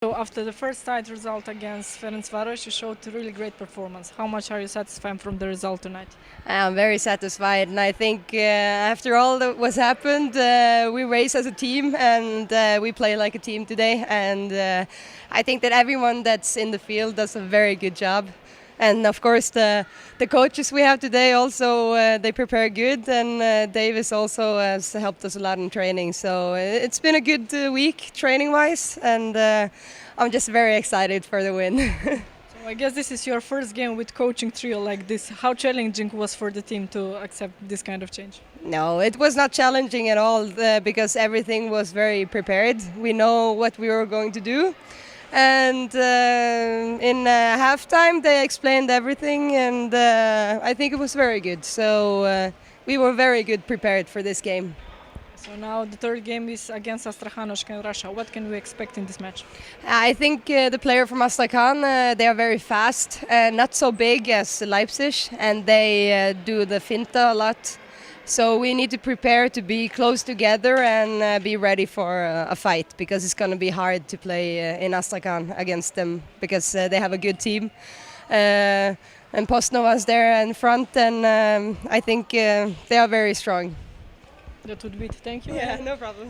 So after the first tight result against Ferencvaros, you showed a really great performance. How much are you satisfied from the result tonight? I'm very satisfied, and I think after all that was happened, we race as a team, and we play like a team today. And I think that everyone that's in the field does a very good job. And of course, the coaches we have today also they prepare good, and Davis also has helped us a lot in training. So it's been a good week training-wise, and I'm just very excited for the win. So I guess this is your first game with coaching trio like this. How challenging was for the team to accept this kind of change? No, it was not challenging at all because everything was very prepared. We know what we were going to do. And in halftime they explained everything, and I think it was very good. So we were very good prepared for this game. So now the third game is against Astrakhan in Russia. What can we expect in this match? I think the player from Astrakhan, they are very fast, not so big as Leipzig, and they do the finta a lot. So we need to prepare to be close together and be ready for a fight, because it's going to be hard to play in Astrakhan against them, because they have a good team. And Postnova's there in front, and I think they are very strong. That would be it. Thank you. Yeah, no problem.